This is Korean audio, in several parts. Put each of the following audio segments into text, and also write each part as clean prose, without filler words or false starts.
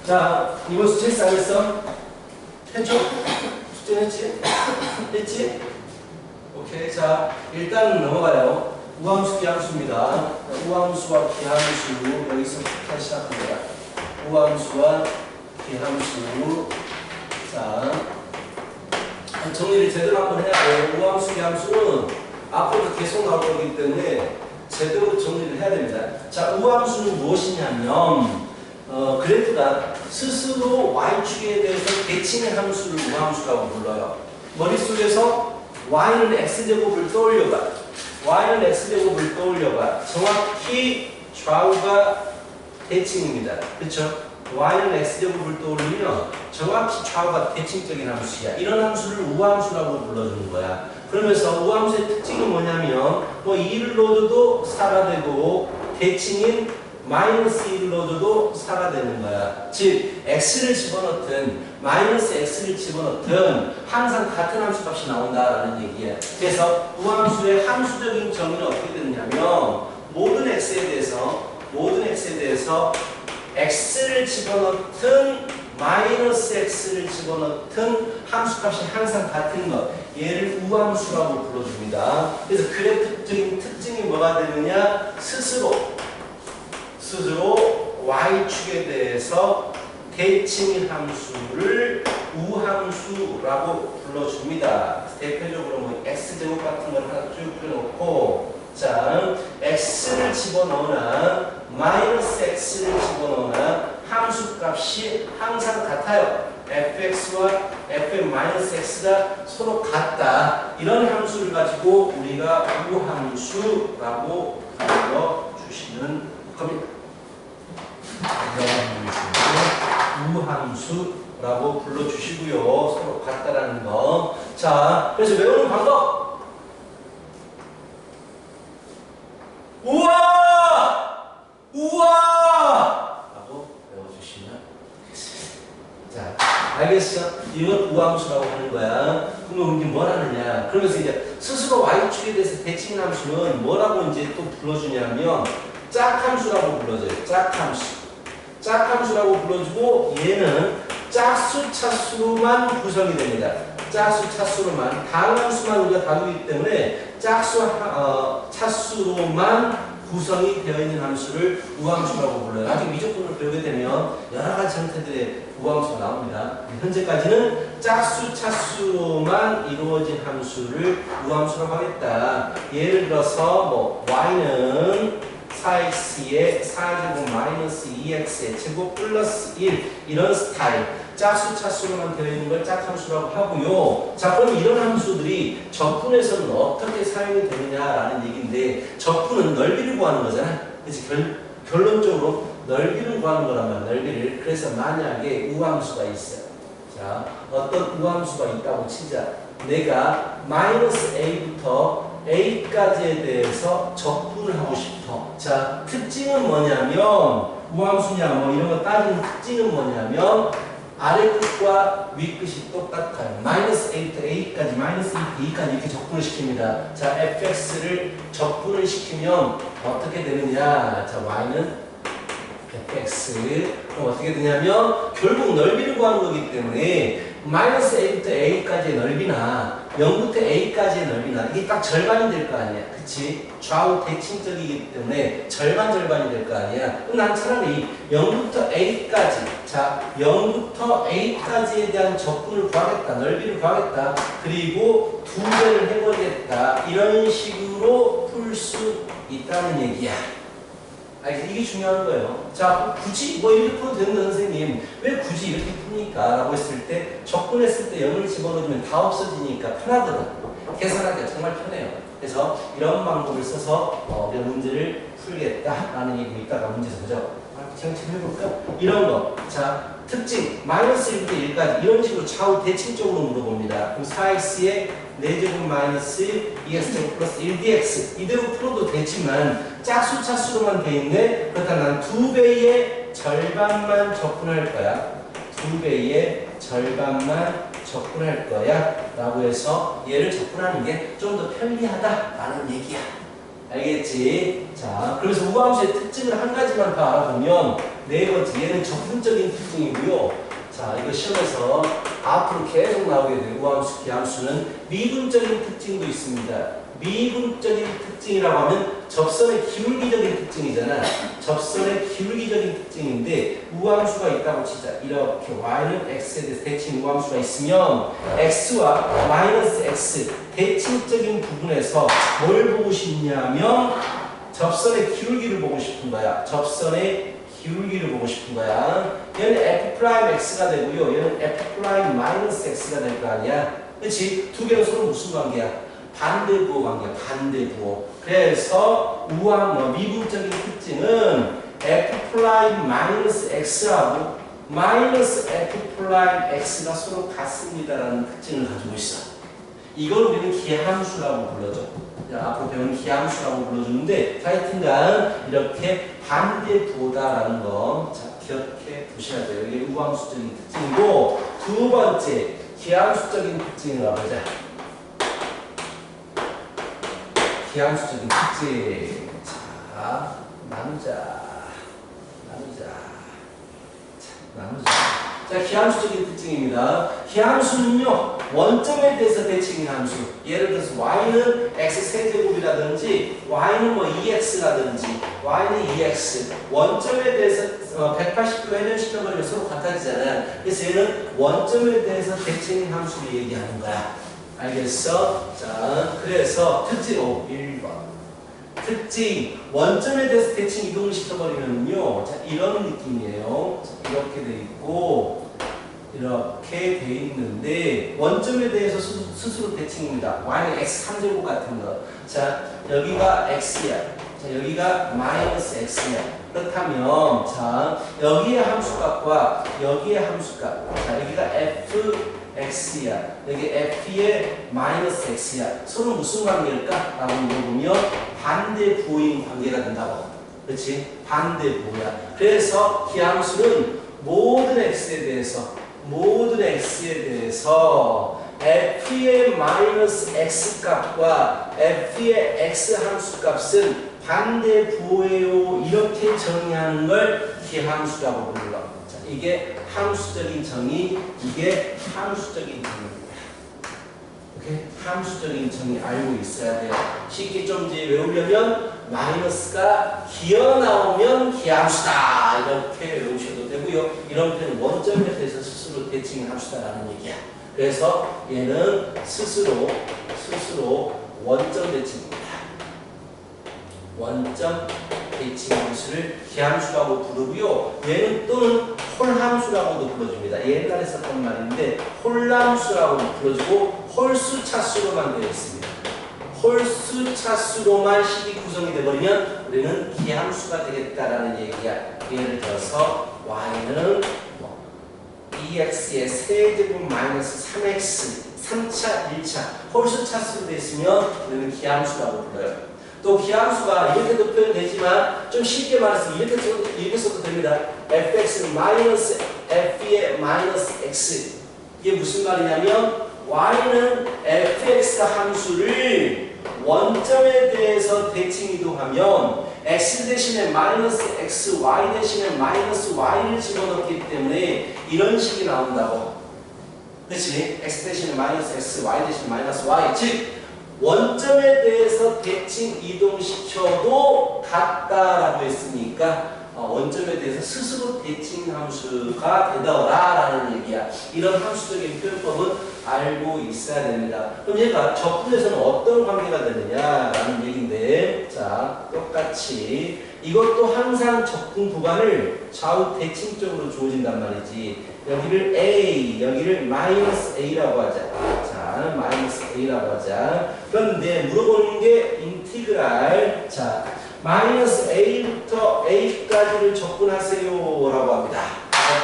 자, 이번 숙제 했어? 안 했어? 했죠? 숙제는 했지? 했지? 오케이. 자, 일단 넘어가요. 우함수, 기함수입니다. 우함수와 기함수, 여기서부터 시작합니다. 우함수와 기함수. 자, 정리를 제대로 한번 해야 돼요. 우함수, 기함수는 앞으로도 계속 나올 거기 때문에 제대로 정리를 해야 됩니다. 자, 우함수는 무엇이냐면, 그래프가 스스로 y축에 대해서 대칭의 함수를 우함수라고 불러요. 머릿속에서 y는 x제곱을 떠올려봐. y는 x제곱을 떠올려봐. 정확히 좌우가 대칭입니다. 그렇죠? y는 x제곱을 떠올리면 정확히 좌우가 대칭적인 함수야. 이런 함수를 우함수라고 불러주는 거야. 그러면서 우함수의 특징은 뭐냐면 뭐 2를 넣어도 4가 되고 대칭인 마이너스 1을 넣어도 4가 되는 거야. 즉 x를 집어넣든 마이너스 x를 집어넣든 항상 같은 함수값이 나온다라는 얘기야. 그래서 우함수의 함수적인 정의는 어떻게 되느냐면 모든 x에 대해서 x를 집어넣든 마이너스 x를 집어넣든 함수값이 항상 같은 것, 얘를 우함수라고 불러줍니다. 그래서 그래프적인 특징이 뭐가 되느냐? 스스로 y축에 대해서 대칭인 함수를 우함수라고 불러줍니다. 대표적으로 뭐 x제곱 같은 걸 하나 쭉 그려놓고, 자, x를 집어넣으나 마이너스 x를 집어넣으나 함수값이 항상 같아요. fx와 fm-x가 서로 같다. 이런 함수를 가지고 우리가 우함수라고 불러주시는 겁니다. 우함수라고 불러주시고요. 서로 같다라는 거. 자, 그래서 외우는 방법. 우와! 우와! 라고 외워주시면 되겠습니다. 자, 알겠어? 이건 우함수라고 하는 거야. 그러면 우리 뭘 하느냐? 그러면서 이제 스스로 y축에 대해서 대칭 함수는 뭐라고 이제 또 불러주냐면 짝함수라고 불러줘요. 짝함수라고 불러주고 얘는 짝수 차수로만 구성이 됩니다. 짝수 차수로만 다항함수만 우리가 다루기 때문에 짝수 차수로만 구성이 되어 있는 함수를 우함수라고 불러요. 나중에 미적분을 배우게 되면 여러 가지 형태들의 우함수가 나옵니다. 현재까지는 짝수 차수로만 이루어진 함수를 우함수라고 하겠다. 예를 들어서 뭐 y는 4x의 4제곱 마이너스 2x의 제곱 플러스 1 이런 스타일 짝수 차수로만 되어 있는 걸 짝함수라고 하고요. 자, 그럼 이런 함수들이 적분에서는 어떻게 사용이 되느냐라는 얘기인데 적분은 넓이를 구하는 거잖아. 그래서 결론적으로 넓이를 구하는 거란 말이야. 넓이를. 그래서 만약에 우함수가 있어요. 자, 어떤 우함수가 있다고 치자. 내가 마이너스 a부터 a까지에 대해서 적분을 하고 싶어. 자, 특징은 뭐냐면 우함수냐 뭐 이런 거 따지는 특징은 뭐냐면 아래 끝과 위 끝이 똑같아요. 마이너스 a부터 a까지 마이너스 2부터 2까지 이렇게 적분을 시킵니다. 자, fx를 적분을 시키면 어떻게 되느냐? 자, y는 fx. 그럼 어떻게 되냐면 결국 넓이를 구하는 거기 때문에 마이너스 a부터 a까지의 넓이나 0부터 a까지의 넓이나 이게 딱 절반이 될 거 아니야. 그치? 좌우 대칭적이기 때문에 절반이 될 거 아니야. 그럼 난 차라리 0부터 a까지, 자, 0부터 a까지에 대한 적분을 구하겠다. 넓이를 구하겠다. 그리고 2배를 해버리겠다. 이런 식으로 풀 수 있다는 얘기야. 이게 중요한 거예요. 자, 굳이 뭐 이렇게 풀어도 되는 선생님 왜 굳이 이렇게 풉니까? 라고 했을 때 적분했을 때 0을 집어넣으면 다 없어지니까 편하거든. 계산하기가 정말 편해요. 그래서 이런 방법을 써서 이런 문제를 풀겠다라는 얘기고 이따가 문제에서 보죠. 정치 해볼까? 이런 거. 자, 특징 마이너스 1부터 1까지 이런 식으로 좌우 대칭적으로 물어봅니다. 그럼 4x의 4제곱 마이너스 2x제곱 플러스 1dx 이대로 풀어도 되지만 짝수 차수로만 돼 있네. 그렇다면 난 2배의 절반만 적분할 거야. 2배의 절반만 적분할 거야 라고 해서 얘를 적분하는 게 좀 더 편리하다라는 얘기야. 알겠지? 자, 그래서 우함수의 특징을 한 가지만 더 알아보면 네 번째, 얘는 적분적인 특징이고요. 자, 이거 시험에서 앞으로 계속 나오게 돼요. 우함수, 기함수는 미분적인 특징도 있습니다. 미분적인 특징이라고 하면 접선의 기울기적인 특징이잖아. 접선의 기울기적인 특징인데 우함수가 있다고 치자. 이렇게 y는 x에 대해서 대칭 우함수가 있으면 x와 마이너스 x 대칭적인 부분에서 뭘 보고 싶냐면 접선의 기울기를 보고 싶은 거야. 접선의 기울기를 보고 싶은 거야. 얘는 f'x가 되고요. 얘는 f'-x가 될 거 아니야. 그렇지? 두 개는 서로 무슨 관계야? 반대부호 관계야. 반대부호. 그래서 우함 미분적인 특징은 f'-x하고 마이너스 f'-x가 서로 같습니다라는 특징을 가지고 있어. 이걸 우리는 기함수라고 불러줘. 앞으로 배우는 기함수라고 불러주는데 하여튼간 이렇게 반대부호다라는 거 자, 기억해 두셔야 돼요. 이게 우함수적인 특징이고 두 번째 기함수적인 특징을 보자. 기함수적인 특징. 자, 나누자. 자, 기함수적인 특징입니다. 기함수는요, 원점에 대해서 대칭인 함수. 예를 들어서 y는 x세제곱이라든지 y는 뭐 2x라든지 y는 2x. 원점에 대해서 180도 회전시켜버리면 서로 같아지잖아요. 그래서 얘는 원점에 대해서 대칭인 함수를 얘기하는 거야. 알겠어? 자, 그래서 특징 1번. 특징 원점에 대해서 대칭 이동을 시켜버리면요, 자, 이런 느낌이에요. 자, 이렇게 돼 있고 이렇게 돼 있는데 원점에 대해서 스스로 대칭입니다. y는 x 3제곱 같은 거. 자, 여기가 x야. 자, 여기가 마이너스 x야. 그렇다면 자, 여기의 함수값과 여기의 함수값. 자, 여기가 fx야. 여기 f의 마이너스 x야. 서로 무슨 관계일까? 라고 물어보면 반대 부호인 관계가 된다고. 그렇지? 반대 부호야. 그래서 기함수는 모든 x에 대해서 f의 마이너스 x 값과 f의 x 함수 값은 반대 부호예요. 이렇게 정의하는 걸 기함수라고 불러. 자, 이게 함수적인 정의, 이게 함수적인 정의입니다. 오케이? 함수적인 정의 알고 있어야 돼요. 쉽게 좀 이제 외우려면 마이너스가 기어 나오면 기함수다 이렇게 외우셔도 되고요. 이런 표현은 원점에 대해서 스스로 대칭 함수다라는 얘기야. 그래서 얘는 스스로 원점 대칭입니다. 원점 대칭 함수를 기함수라고 부르고요. 얘는 또는 홀함수라고도 불러줍니다. 옛날에 썼던 말인데 홀함수라고 불러주고 홀수 차수로만 되어 있습니다. 홀수 차수로만 식이 구성이 되어버리면 우리는 기함수가 되겠다라는 얘기야. 예를 들어서 y는 2x의 세제곱 마이너스 3x 3차, 1차 홀수 차수로 되어 있으면 우리는 기함수라고 불러요. 또 기함수가 이렇게도 표현되지만 좀 쉽게 말해서 이렇게 써도 됩니다. fx는 마이너스 f의 마이너스 x. 이게 무슨 말이냐면 y는 fx 함수를 원점에 대해서 대칭 이동하면 x 대신에 마이너스 x, y 대신에 마이너스 y를 집어넣기 때문에 이런 식이 나온다고. 그렇지? x 대신에 마이너스 x, y 대신에 마이너스 y. 즉 원점에 대해서 대칭 이동시켜도 같다라고 했으니까 원점에 대해서 스스로 대칭 함수가 되더라라는 얘기야. 이런 함수적인 표현법은 알고 있어야 됩니다. 그럼 얘가 적분에서는 어떤 관계가 되느냐라는 얘기인데, 자, 똑같이 이것도 항상 적분 구간을 좌우 대칭적으로 주어진단 말이지. 여기를 A, 여기를 마이너스 A라고 하자. 자, 마이너스 A라고 하자. 그런데 물어보는 게 인티그랄. 자, 마이너스 A부터 A까지를 적분하세요 라고 합니다.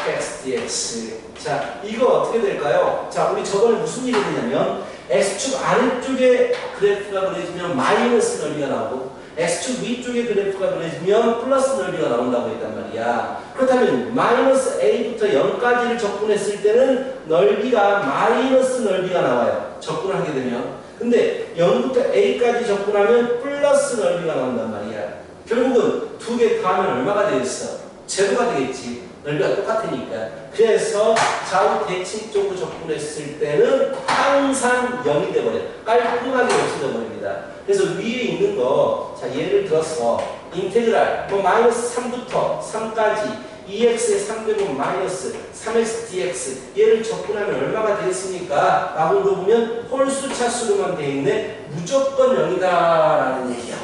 fx dx. 자, 이거 어떻게 될까요? 자, 우리 저번에 무슨 얘기 했냐면 x축 아래쪽에 그래프가 그려지면 마이너스 넓이가 나오고 x축 위쪽에 그래프가 그려지면 플러스 넓이가 나온다고 했단 말이야. 그렇다면 마이너스 a부터 0까지를 적분했을 때는 넓이가 마이너스 넓이가 나와요. 적분을 하게 되면. 근데 0부터 a까지 적분하면 플러스 넓이가 나온단 말이야. 결국은 두 개 더하면 얼마가 되겠어? 제로가 되겠지. 넓이가 똑같으니까. 그래서 좌우 대칭 쪽으로 접근했을 때는 항상 0이 돼버려요. 깔끔하게 없어져 버립니다. 그래서 위에 있는 거, 자, 예를 들어서 인테그랄, 뭐 마이너스 3부터 3까지 2x의 3제곱 마이너스 3x dx 얘를 접근하면 얼마가 되겠습니까? 라고 물어보면 홀수 차수로만 돼 있네. 무조건 0이다 라는 얘기야.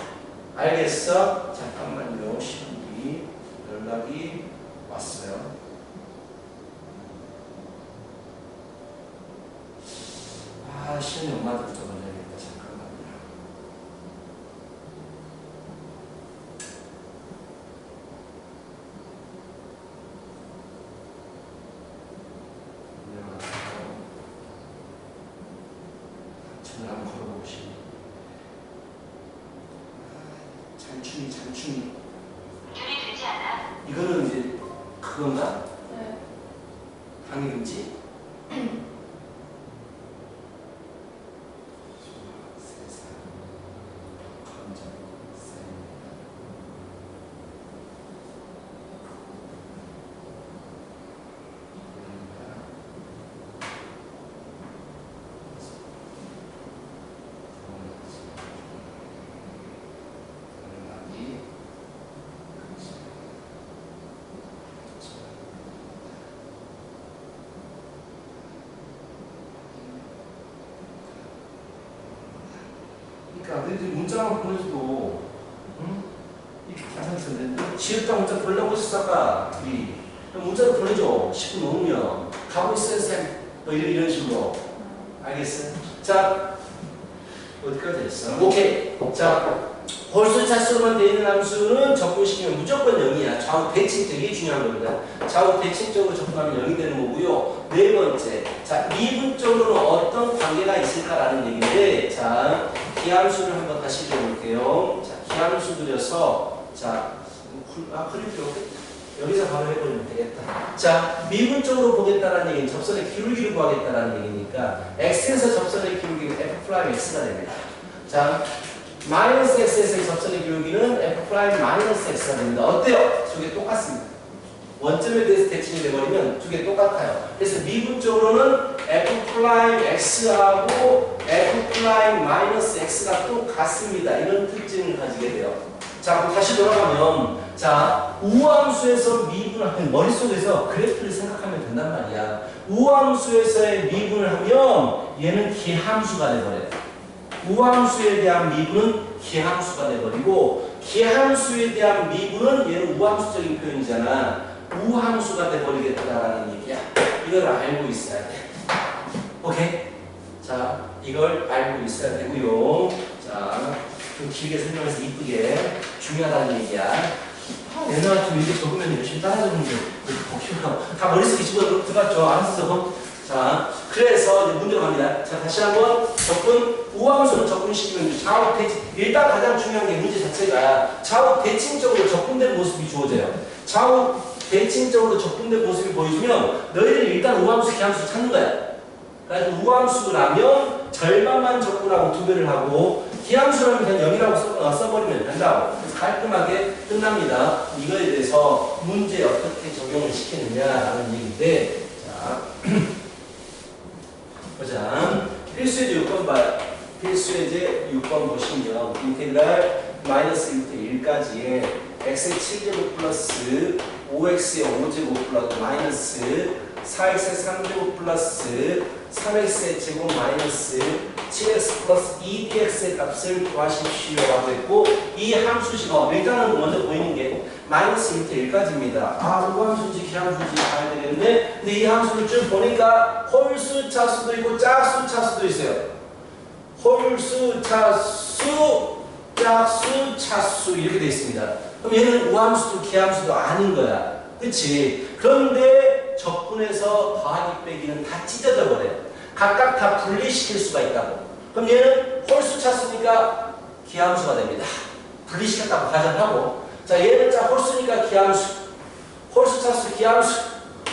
알겠어? 잠깐만요. 시험이 연락이 왔어요. 아, 시험이 엄마한테 붙어버려야겠다. 잠깐만요. 전화 한번 걸어보시니. 잔충이. 준비되지 않아? 이거는 이제 그건가? 네. 방해금지? 그러니까 너희들이 문자만 보내줘도 응? 이렇게 괜찮았었는데 지읒당 문자 보내려고 했었어 아까 둘이. 문자로 보내줘. 10분 넘으면 가고 있어요 쌤. 뭐 이런 식으로. 알겠어? 자 어디까지 했어? 오케이. 자 홀수 차수로만 되어 있는 함수는 접근시키면 무조건 0이야. 좌우 대칭 되게 중요한 겁니다. 좌우 대칭적으로 접근하면 0이 되는 거고요. 네 번째, 자 미분적으로는 어떤 관계가 있을까라는 얘기인데, 자 기함수를 한번 다시 그려볼게요. 자 기함수 그려서 그릴 필요 없겠다. 여기서 바로 해버리면 되겠다. 자 미분적으로 보겠다라는 얘기는 접선의 기울기를 구하겠다라는 얘기니까 x에서 접선의 기울기는 f' x가 됩니다. 자 마이너스 x에서의 접선의 기울기는 f' 마이너스 x가 됩니다. 어때요? 두 개 똑같습니다. 원점에 대해서 대칭이 돼버리면 두 개 똑같아요. 그래서 미분적으로는 f' x하고 f' 마이너스 x가 똑같습니다. 이런 특징을 가지게 돼요. 자, 그럼 다시 돌아가면, 자, 우함수에서 미분하면 머릿속에서 그래프를 생각하면 된단 말이야. 우함수에서의 미분을 하면 얘는 기함수가 돼버려요. 우함수에 대한 미분은 기함수가 돼버리고, 기함수에 대한 미분은 얘는 우함수적인 표현이잖아. 우함수가 돼버리겠다라는 얘기야. 이걸 알고 있어야 돼. 오케이? 자, 이걸 알고 있어야 되고요. 자, 좀 길게 설명해서 이쁘게 중요하다는 얘기야. 옛날 같으면 이렇게 적으면 열심히 따라주는데 다 머릿속에 집어 들어갔죠. 알았어. 자, 그래서 이제 문제로 갑니다. 자, 다시 한번 우함수를 접근시키면 좌우 대칭. 일단 가장 중요한 게 문제 자체가 좌우 대칭적으로 접근된 모습이 주어져요. 좌우 대칭적으로 접근된 모습이 보여주면 너희들이 일단 우함수, 기함수 찾는 거야. 그래서 우함수라면 절반만 접근하고 2배를 하고 기함수라면 그냥 0이라고 써버리면 된다고. 그래서 깔끔하게 끝납니다. 이거에 대해서 문제에 어떻게 적용을 시키느냐라는 얘기인데, 자, 보자. 필수예제 6번 봐요. 필수예제 6번 보시면 인테그랄 마이너스 1부터 1까지의 x의 7제곱 플러스 5x의 5제곱 플러스 마이너스 4x의 3제곱 플러스 3x의 제곱 마이너스 7x 플러스 2dx의 값을 구하십시오 라고 했고, 이 함수식어 일단은 먼저 보이는 게 마이너스 1부터 1까지입니다. 아, 우함수인지 기함수인지 봐야 되겠네. 근데 이 함수를 쭉 보니까 홀수 차수도 있고 짝수 차수도 있어요. 홀수 차수, 짝수 차수 이렇게 되어 있습니다. 그럼 얘는 우함수도 기함수도 아닌 거야. 그치? 그런데 적분해서 더하기 빼기는 다 찢어져 버려요. 각각 다 분리시킬 수가 있다고. 그럼 얘는 홀수 차수니까 기함수가 됩니다. 분리시켰다고 가정하고, 자 얘는 자 홀수니까 기함수, 홀수 차수 기함수,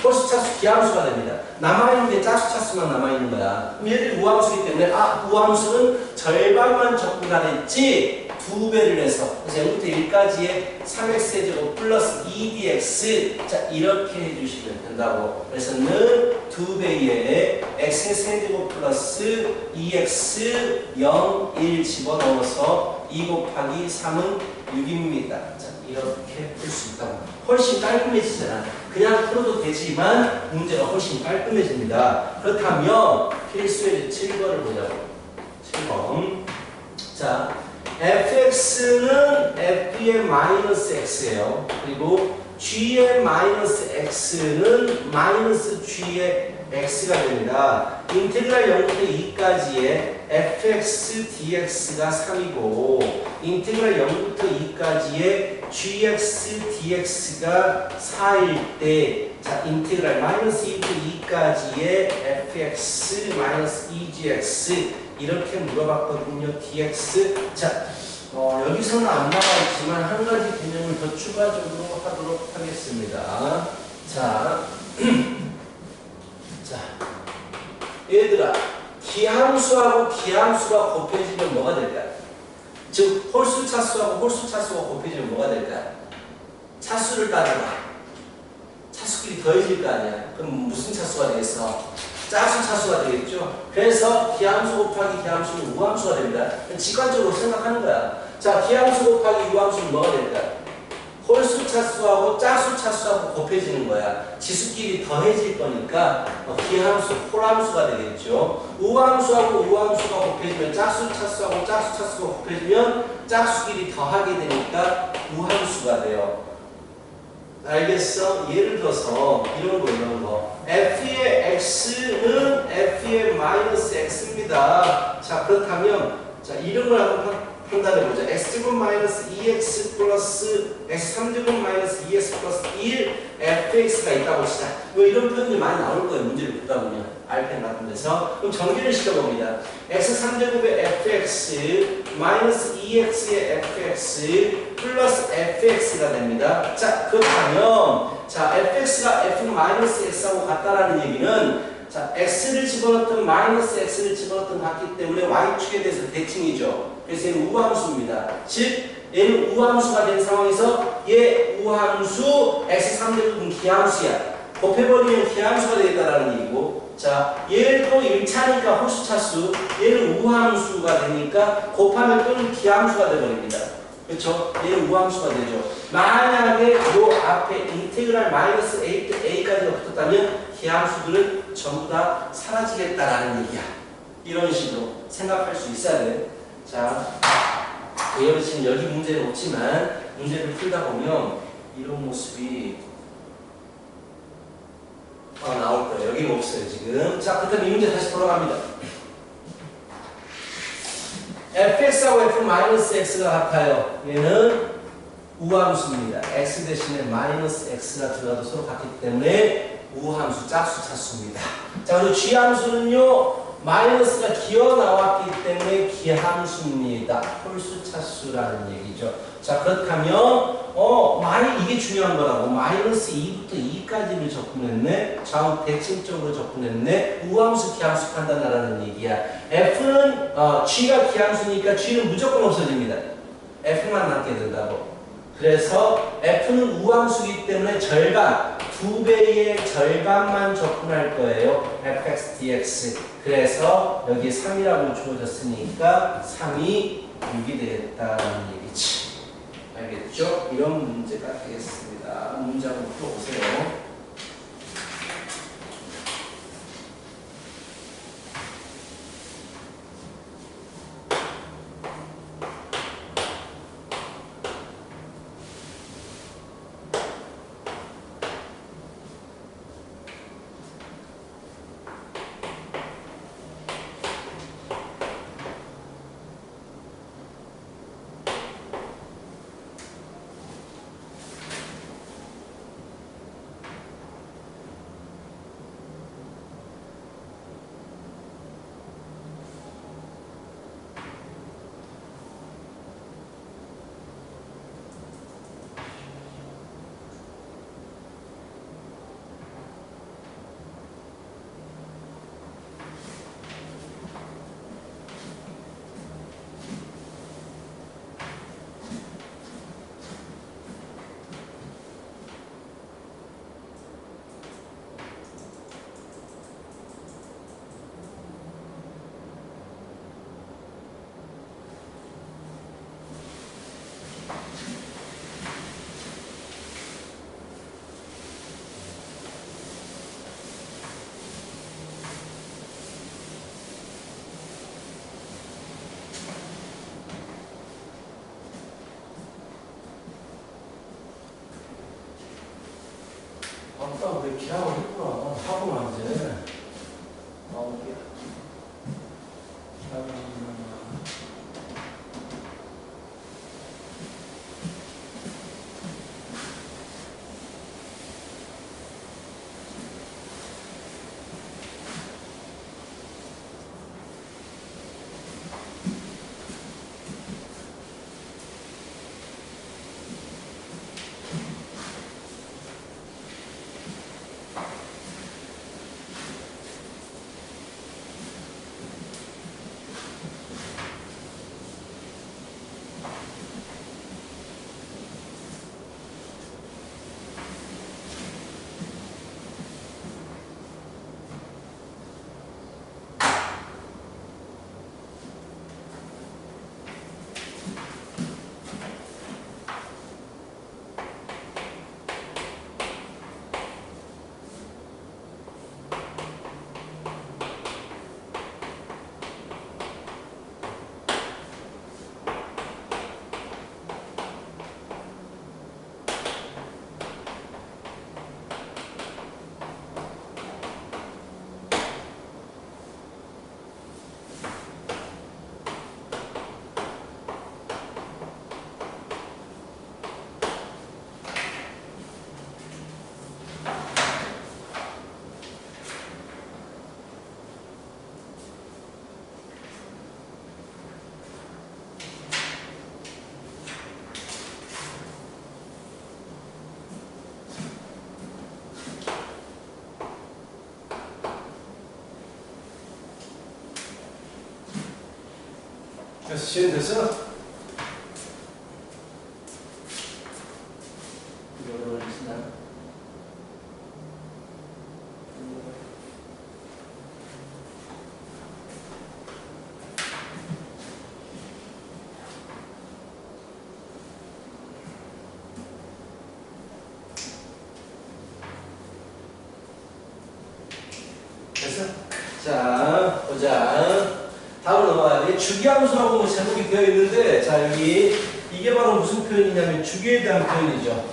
홀수 차수 기함수가 됩니다. 남아있는 게 짝수 차수만 남아있는 거야. 그럼 얘들이 우함수이기 때문에 우함수는 절반만 적분하랬지 2배를 해서 그래서 0부터 1까지의 3x제곱 플러스 2dx 자 이렇게 해주시면 된다고. 그래서는 2배의 x의 세제곱 플러스 2x 0, 1 집어넣어서 2 곱하기 3은 6입니다. 자 이렇게 풀 수 있다고. 훨씬 깔끔해지잖아. 그냥 풀어도 되지만 문제가 훨씬 깔끔해집니다. 그렇다면 필수의 7번을 보자고. 7번. 자, fx는 f의 마이너스 x예요. 그리고 g의 마이너스 x는 마이너스 g의 x가 됩니다. 인테그랄 0부터 2까지의 fx dx가 3이고 인테그랄 0부터 2까지의 gx dx가 4일 때 자, 인테그랄 마이너스 2부터 2까지의 fx 마이너스 2gx 이렇게 물어봤거든요. dx 자 여기서는 안 나와 있지만 한 가지 개념을 더 추가적으로 하도록 하겠습니다. 자, 자 얘들아 기함수하고 기함수가 곱해지면 뭐가 될까요? 즉 홀수 차수하고 홀수 차수가 곱해지면 뭐가 될까요? 차수를 따져봐. 차수끼리 더해질 거 아니야. 그럼 무슨 차수가 되겠어? 짝수 차수가 되겠죠. 그래서 기함수 곱하기 기함수는 우함수가 됩니다. 직관적으로 생각하는 거야. 자, 기함수 곱하기 우함수는 뭐가 될까요? 홀수 차수하고 짝수 차수하고 곱해지는 거야. 지수끼리 더해질 거니까 기함수, 홀함수가 되겠죠. 우함수하고 우함수가 곱해지면 짝수 차수하고 짝수 차수가 곱해지면 짝수끼리 더하게 되니까 우함수가 돼요. 알겠어? 예를 들어서 이런 거 f의 x는 f의 마이너스 x입니다. 자 그렇다면 자 이런 걸 한번 판단해보자. x제곱 마이너스 2x 플러스 x3제곱 마이너스 2x 플러스 1 fx가 있다고 치자. 뭐 이런 표현이 많이 나올 거예요. 문제를 보다 보면 알펜 같은 데서. 그럼 정리를 시켜봅니다. x3제곱의 fx 마이너스 2x의 fx 플러스 fx가 됩니다. 자 그렇다면 자 fx가 f 마이너스 x하고 같다라는 얘기는 자 x를 집어넣든 마이너스 x를 집어넣든 같기 때문에 y축에 대해서 대칭이죠. 그래서 얘는 우함수입니다. 즉 얘는 우함수가 된 상황에서 얘 우함수 x3제곱은 기함수야. 곱해버리면 기함수가 되겠다라는 얘기고 자 얘도 1차니까 홀수차수 얘는 우함수가 되니까 곱하면 또는 기함수가 되버립니다. 그렇죠? 얘는 우함수가 되죠. 만약에 요 앞에 인테그랄 마이너스 a부터 a까지가 붙었다면 기함수들은 전부 다 사라지겠다라는 얘기야. 이런 식으로 생각할 수 있어야 돼. 자, 지금 여기 문제는 없지만 문제를 풀다 보면 이런 모습이 나올 거예요. 여기는 없어요 지금. 자, 그렇다면 이 문제 다시 돌아갑니다. fx하고 f-x가 같아요. 얘는 우함수입니다. x 대신에 마이너스 x가 들어가도 서로 같기 때문에 우함수, 짝수, 차수입니다. 자, 그리고 g함수는요. 마이너스가 기어 나왔기 때문에 기함수입니다. 홀수 차수라는 얘기죠. 자, 그렇다면 이게 중요한 거라고. 마이너스 2부터 2까지를 접근했네. 좌우 대칭적으로 접근했네. 우함수, 기함수 판단하라는 얘기야. f는 g가 기함수니까 g는 무조건 없어집니다. f만 남게 된다고. 그래서 f는 우함수이기 때문에 절반, 2배의 절반만 접근할 거예요. fx dx. 그래서 여기 3이라고 주어졌으니까 3이 6이 되겠다는 얘기지. 알겠죠? 이런 문제가 되겠습니다. 문제 한번 풀어보세요. 왜 기하고 했구나. 하고 나이제. 이게. 그래서 시행돼서 이거를 쓰나? 됐어? 자, 보자. 다음으로 넘어가요. 주기함수라고 뭐 제목이 되어 있는데, 자, 여기, 이게 바로 무슨 표현이냐면 주기에 대한 표현이죠.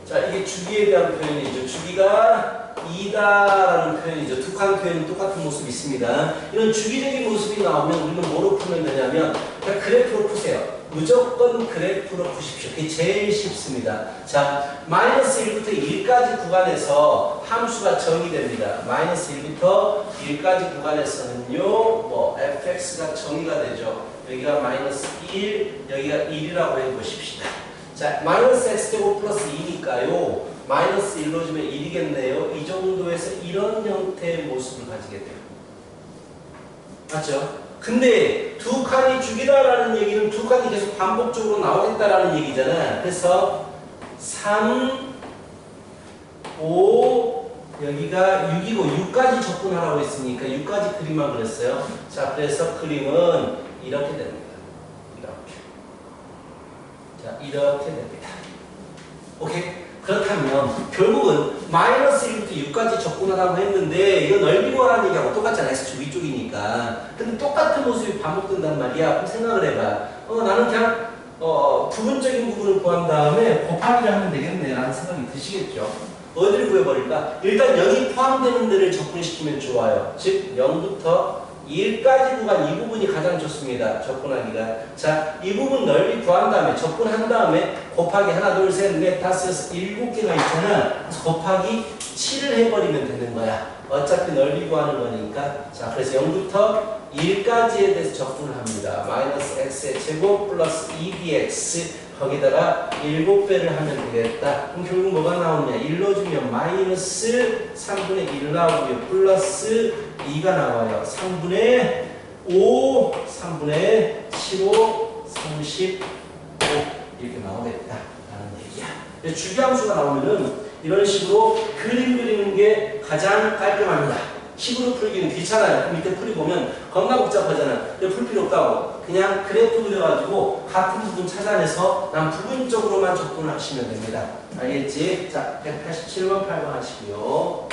자, 이게 주기에 대한 표현이죠. 주기가 2다라는 표현이죠. 두 칸 표현은 똑같은 모습이 있습니다. 이런 주기적인 모습이 나오면 우리는 뭐로 풀면 되냐면, 그냥 그래프로 푸세요. 무조건 그래프로 푸십시오. 그게 제일 쉽습니다. 자, 마이너스 1부터 1까지 구간에서 함수가 정의됩니다. 마이너스 1부터 1까지 구간에서는요, 뭐, fx가 정의가 되죠. 여기가 마이너스 1, 여기가 1이라고 해보십시다. 자, 마이너스 x제곱 플러스 2니까요, 마이너스 1로 주면 1이겠네요. 이 정도에서 이런 형태의 모습을 가지게 돼요. 맞죠? 근데 두 칸이 주기다라는 얘기는 두 칸이 계속 반복적으로 나오겠다라는 얘기잖아. 그래서 3, 5, 여기가 6이고 6까지 접근하라고 했으니까 6까지 그림만 그렸어요. 자, 그래서 그림은 이렇게 됩니다. 이렇게. 자, 이렇게 됩니다. 오케이? 그렇다면 결국은 마이너스 1부터 6까지 접근하라고 했는데 이거 넓이 구하라는 얘기하고 똑같잖아. X축 위쪽이니까. 근데 똑같은 모습이 반복된단 말이야. 그럼 생각을 해봐. 나는 그냥 부분적인 부분을 구한 다음에 곱하기를 하면 되겠네 라는 생각이 드시겠죠. 어디를 구해버릴까? 일단 0이 포함되는 데를 접근시키면 좋아요. 즉 0부터 1까지 구간 이 부분이 가장 좋습니다. 접근하기가. 자, 이 부분 넓이 구한 다음에 접근한 다음에 곱하기 하나, 둘, 셋, 넷, 다섯, 여섯, 7개가 있잖아. 그래서 곱하기 7을 해버리면 되는 거야. 어차피 넓이 구하는 거니까. 자, 그래서 0부터 1까지에 대해서 접근을 합니다. 마이너스 x의 제곱 플러스 2bx 거기다가 7배를 하면 되겠다. 그럼 결국 뭐가 나오냐? 1로 주면 마이너스 3분의 1 나오고요. 플러스 2가 나와요. 3분의 5, 3분의 15, 35 이렇게 나오겠다 라는 얘기야. 주기함수가 나오면은 이런 식으로 그림 그리는 게 가장 깔끔합니다. 식으로 풀기는 귀찮아요. 밑에 풀이 보면 겁나 복잡하잖아. 풀 필요 없다고. 그냥 그래프 그려가지고 같은 부분 찾아내서 난 부분적으로만 접근을 하시면 됩니다. 알겠지? 자, 187번 8번 하시고요.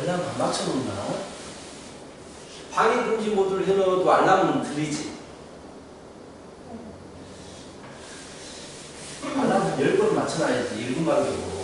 그냥 맞춰놓나? 방해 금지 모드를 해놓아도 알람은 들리지. 알람 10번 맞춰놔야지. 1분 간격으로.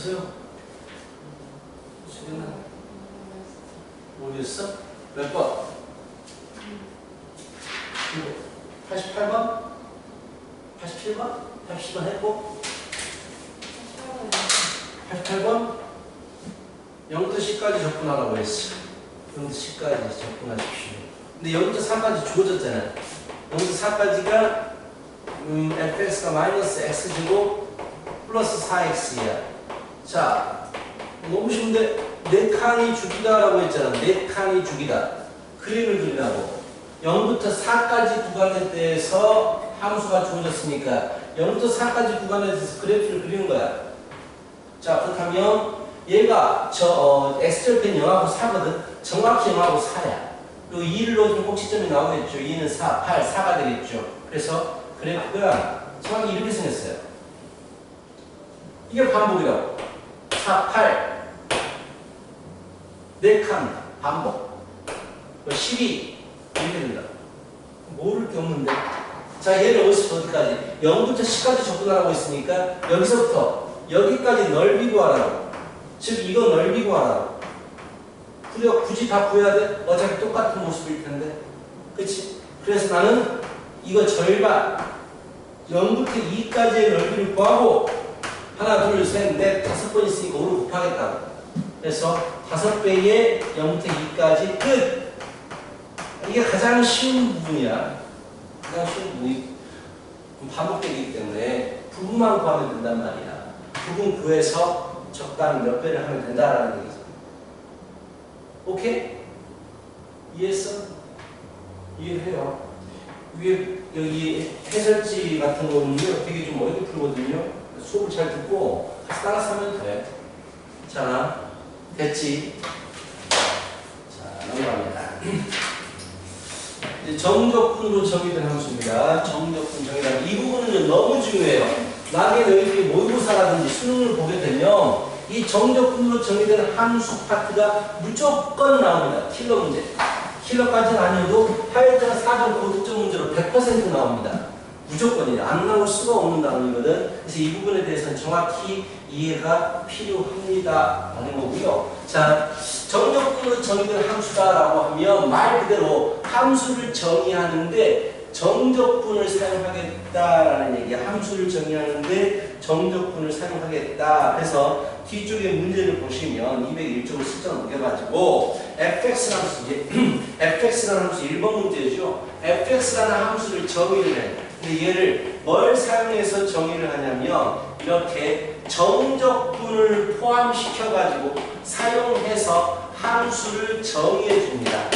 됐어요? 수경아 모르겠어? 몇 번? 88번? 87번? 80번 했고 88번? 0부터 10까지 접근하라고 했어. 0부터 10까지 접근하십시오. 근데 0부터 4까지 주어졌잖아. 0부터 4까지가 fx가 마이너스 x제곱 플러스 4x야. 자, 너무 쉬운데 네 칸이 주기다라고 했잖아. 네 칸이 주기다. 그림을 그리라고. 0부터 4까지 구간에 대해서 함수가 주어졌으니까 0부터 4까지 구간에 대해서 그래프를 그리는 거야. 자, 그렇다면 얘가 x절편 0하고 4거든. 정확히 0하고 4야. 그리고 2를 넣어주면 꼭지점이 나오겠죠. 2는 4, 8, 4가 되겠죠. 그래서 그래프가 정확히 이렇게 생겼어요. 이게 반복이라고. 4, 8. 4칸 반복. 12 이렇게 된다. 모를 게 없는데. 자, 얘를 어디서 어디까지? 0부터 10까지 접근하라고 했으니까 여기서부터 여기까지 넓이 구하라고. 즉 이거 넓이 구하라고. 굳이 다 구해야 돼? 어차피 똑같은 모습일 텐데. 그치? 그래서 나는 이거 절반 0부터 2까지의 넓이를 구하고 하나, 둘, 셋, 넷, 5번 있으니까 5를 곱하겠다고. 그래서 5배의 0부터 2까지 끝! 이게 가장 쉬운 부분이야. 가장 쉬운 부분이 반복되기 때문에 부분만 구하면 된단 말이야. 부분 구해서 적당히 몇 배를 하면 된다라는 얘기죠. 오케이? 이해했어? 이해해요. 위에 여기 해설지 같은 거는요 되게 좀 어렵게 풀거든요. 수업을 잘 듣고 따라서 하면 돼. 자, 됐지? 자, 넘어갑니다. 이제 정적분으로 정의된 함수입니다. 정적분 정의란 이 부분은 너무 중요해요. 나중에 너희들이 모의고사라든지 수능을 보게 되면 이 정적분으로 정의된 함수 파트가 무조건 나옵니다. 킬러 문제. 킬러까지는 아니어도 하여튼 4점 고득점 문제로 100% 나옵니다. 무조건이에요. 안 나올 수가 없는 단어이거든. 그래서 이 부분에 대해서는 정확히 이해가 필요합니다. 라는 거고요. 자, 정적분으로 정의된 함수다라고 하면 말 그대로 함수를 정의하는데 정적분을 사용하겠다라는 얘기야. 함수를 정의하는데 정적분을 사용하겠다. 그래서 뒤쪽에 문제를 보시면 201쪽을 슬쩍 넘겨가지고 fx라는 함수, fx라는 함수 1번 문제죠. fx라는 함수를 정의를 해. 근데 얘를 뭘 사용해서 정의를 하냐면 이렇게 정적분을 포함시켜가지고 사용해서 함수를 정의해 줍니다.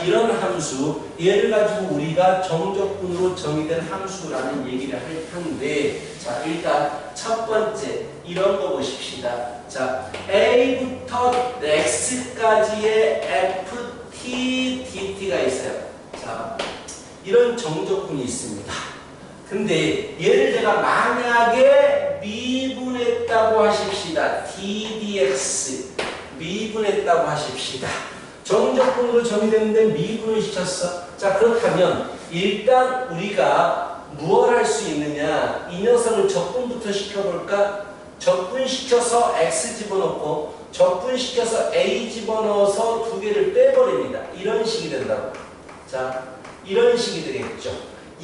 이런 함수, 얘를 가지고 우리가 정적분으로 정의된 함수라는 얘기를 할 텐데, 자, 일단 첫 번째 이런 거 보십시다. 자, A부터 X까지의 FT, DT가 있어요. 자, 이런 정적분이 있습니다. 근데 얘를 제가 만약에 미분했다고 하십시다. DDX 미분했다고 하십시다. 정적분으로 정의되는데 미분을 시켰어. 자, 그렇다면 일단 우리가 무엇을 할 수 있느냐? 이 녀석을 적분부터 시켜볼까? 적분시켜서 X 집어넣고 적분시켜서 A 집어넣어서 두 개를 빼버립니다. 이런 식이 된다고. 자, 이런 식이 되겠죠.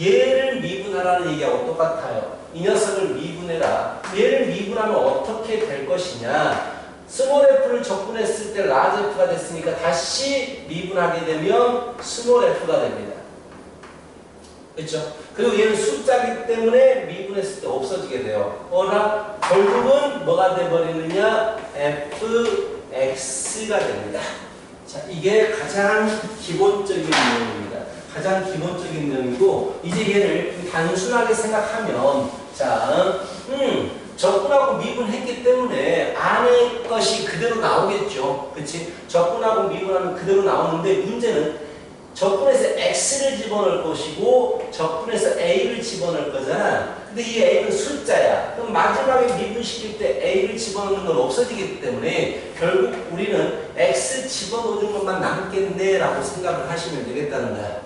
얘를 미분하라는 얘기하고 똑같아요. 이 녀석을 미분해라. 얘를 미분하면 어떻게 될 것이냐? 스몰 f를 적분했을 때 라지 f가 됐으니까 다시 미분하게 되면 스몰 f가 됩니다. 그렇죠? 그리고 얘는 숫자이기 때문에 미분했을 때 없어지게 돼요. 어라 결국은 뭐가 돼버리느냐? fx가 됩니다. 자, 이게 가장 기본적인 내용입니다. 가장 기본적인 내용이고 이제 얘를 단순하게 생각하면 자, 적분하고 미분했기 때문에 안의 것이 그대로 나오겠죠. 그치? 적분하고 미분하면 그대로 나오는데 문제는 적분해서 x를 집어넣을 것이고 적분해서 a를 집어넣을 거잖아. 근데 이 a는 숫자야. 그럼 마지막에 미분시킬 때 a를 집어넣는 건 없어지기 때문에 결국 우리는 x 집어넣는 것만 남겠네 라고 생각을 하시면 되겠다는 거야.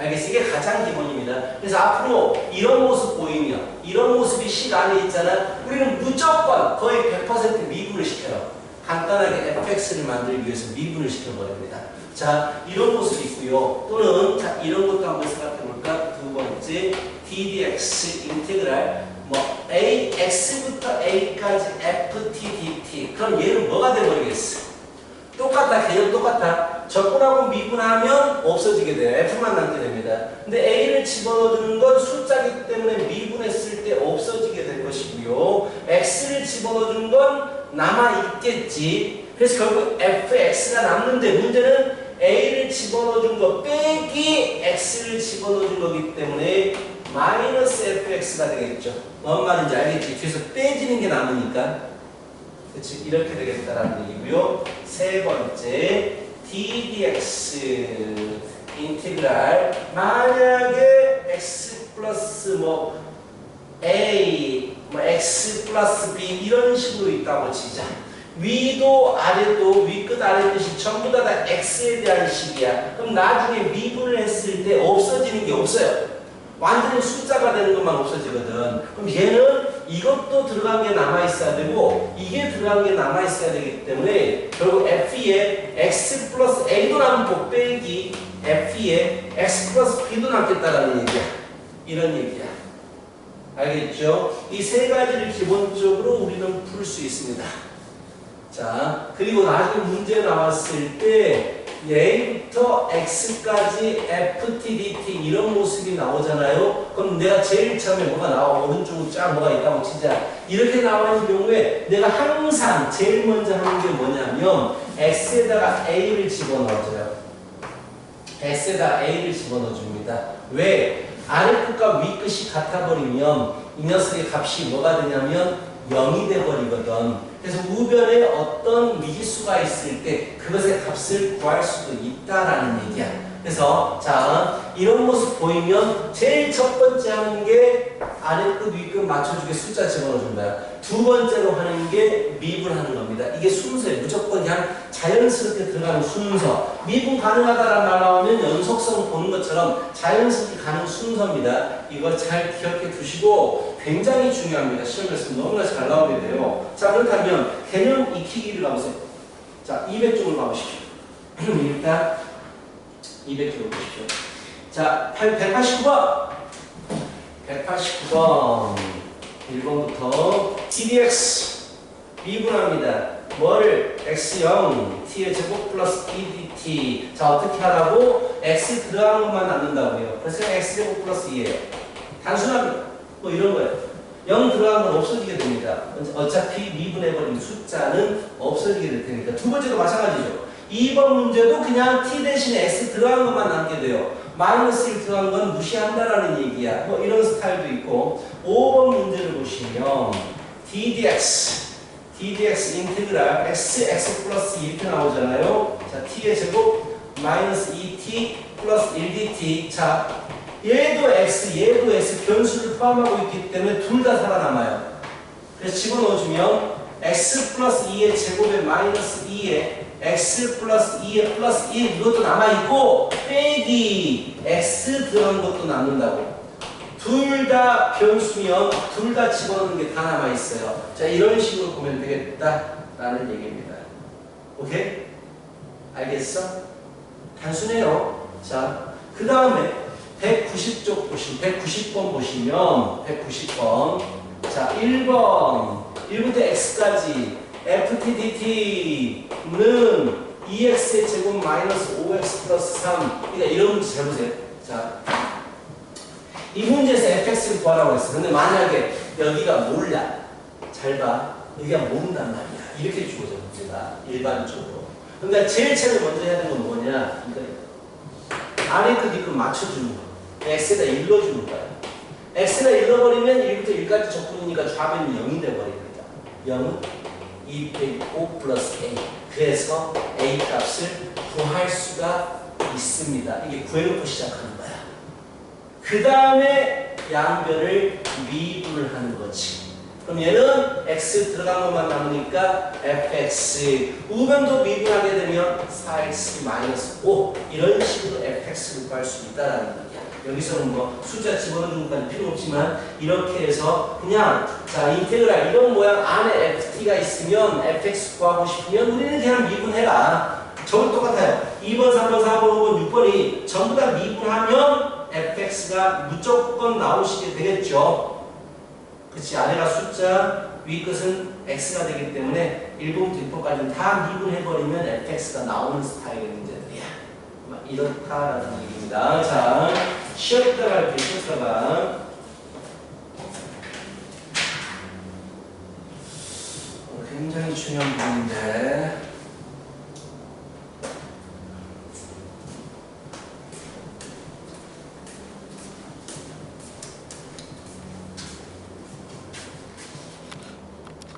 알겠어? 이게 가장 기본입니다. 그래서 앞으로 이런 모습 보이면 이런 모습이 식 안에 있잖아. 우리는 무조건 거의 100% 미분을 시켜요. 간단하게 fx를 만들기 위해서 미분을 시켜버립니다. 자, 이런 모습이 있고요. 또는 자, 이런 것도 한번 생각해볼까? 두 번째 ddx 인테그랄 뭐 x부터 a까지 ft dt. 그럼 얘는 뭐가 돼버리겠어? 똑같다. 개념 똑같아. 적분하고 미분하면 없어지게 돼요. f만 남게 됩니다. 근데 a를 집어넣어주는 건 숫자이기 때문에 미분했을 때 없어지게 될 것이고요. x를 집어넣어주는 건 남아있겠지. 그래서 결국 fx가 남는데 문제는 a를 집어넣어준 거 빼기 x를 집어넣어준 거기 때문에 마이너스 fx가 되겠죠. 뭔 말인지 알겠지? 뒤에서 빼지는 게 남으니까. 그치? 이렇게 되겠다라는 얘기고요. 세 번째 ddx 인테그랄 만약에 x 플러스 뭐 a 뭐 x 플러스 b 이런 식으로 있다고 치자. 위도 아래도 위끝 아래 뜻이 전부 다 x에 대한 식이야. 그럼 나중에 미분을 했을 때 없어지는 게 없어요. 완전히 숫자가 되는 것만 없어지거든. 그럼 얘는 이것도 들어간 게 남아있어야 되고 이게 들어간 게 남아있어야 되기 때문에 결국 F에 x 플러스 a도 남은 곱빼기 F에 x 플러스 b도 남겠다라는 얘기야. 이런 얘기야. 알겠죠? 이 세 가지를 기본적으로 우리는 풀 수 있습니다. 자, 그리고 나중에 문제 나왔을 때 A부터 X까지 FT, DT 이런 모습이 나오잖아요. 그럼 내가 제일 처음에 뭐가 나와? 오른쪽으로 쫙 뭐가 있다고 치자. 이렇게 나오는 경우에 내가 항상 제일 먼저 하는 게 뭐냐면 X에다가 A를 집어넣어줘요. X에다 A를 집어넣어줍니다. 왜? 아래 끝과 위 끝이 같아버리면 이 녀석의 값이 뭐가 되냐면 0이 돼버리거든. 그래서 우변에 어떤 미지수가 있을 때 그것의 값을 구할 수도 있다라는 얘기야. 그래서 자 이런 모습 보이면 제일 첫 번째 하는 게 아래 끝 위 끝 맞춰주게 숫자 집어넣어준 거야. 두 번째로 하는 게 미분하는 겁니다. 이게 순서예요. 무조건 그냥 자연스럽게 들어가는 순서. 미분 가능하다라는 말 나오면 연속성 보는 것처럼 자연스럽게 가는 순서입니다. 이거 잘 기억해 두시고 굉장히 중요합니다. 시험에서 너무나 잘 나오게 돼요. 자 그렇다면 개념 익히기를 가보세요. 자 200쪽을 가보십시오. 일단 200쪽을 보십시오. 자 189번 189번 1번부터 TDX 미분합니다. 뭐를 x0 t의 제곱 플러스 EDT. 자 어떻게 하라고? x 들어간 것만 남는다고요. 그래서 x제곱 플러스 2예요. 단순합니다. 뭐 이런 거예요. 0 들어간 건 없어지게 됩니다. 어차피 미분해버린 숫자는 없어지게 될 테니까. 두 번째도 마찬가지죠. 2번 문제도 그냥 t 대신에 x 들어간 것만 남게 돼요. 마이너스 1 들어간 건 무시한다라는 얘기야. 뭐 이런 스타일도 있고. 5번 문제를 보시면 DDX 인테그랄 x 플러스 2 이렇게 나오잖아요. 자 t의 제곱 마이너스 2t 플러스 1dt. 자 얘도 x 얘도 x 변수를 포함하고 있기 때문에 둘 다 살아남아요. 그래서 집어넣어주면 x 플러스 2의 제곱에 마이너스 2에 x 플러스 2에 플러스 1 이것도 남아있고 빼기 x 들어간 것도 남는다고. 둘 다 변수면 둘 다 집어넣는 게 다 남아있어요. 자 이런 식으로 보면 되겠다라는 얘기입니다. 오케이? 알겠어? 단순해요. 자 그 다음에 190쪽 보시면 190번 보시면 190번 자 1번 1부터 x까지 FTDT는 2x의 제곱 마이너스 5x 플러스 3. 그러니까 이런 문제 잘 보세요. 자, 이 문제에서 fx를 구하라고 했어. 근데 만약에 여기가 몰라. 잘 봐. 여기가 모른단 말이야. 이렇게 주어져 문제가 일반적으로. 그러니까 제일 처음에 먼저 해야 되는 건 뭐냐? 그러니까 아래 끝 밑끝 맞춰주는 거. x에다 일러주는 거야. x에다 일러버리면 1부터 1까지 적분이니까 좌변이 0이 돼버립니다. 0은 2 빼기 5 플러스 a. 그래서 a 값을 구할 수가 있습니다. 이게 구해놓고 시작하는 거야. 그 다음에 양변을 미분을 하는 거지. 그럼 얘는 x 들어간 것만 남으니까 fx. 우변도 미분하게 되면 4x-5 이런 식으로 fx를 구할 수 있다는 얘기야. 여기서는 뭐 숫자 집어넣는 것까지 필요 없지만 이렇게 해서 그냥 자 인테그랄 이런 모양 안에 ft가 있으면 fx 구하고 싶으면 우리는 그냥 미분해라. 저도 똑같아요. 2번, 3번, 4번, 5번, 6번이 전부 다 미분하면 fx가 무조건 나오시게 되겠죠. 그치? 아래가 숫자, 위 끝은 x가 되기 때문에 1번부터 6번까지는 다 미분해버리면 fx가 나오는 스타일의 문제들이야. 이렇다라는 얘기입니다. 자, 쉬었다가 이렇게 쉬었다가 굉장히 중요한 부분인데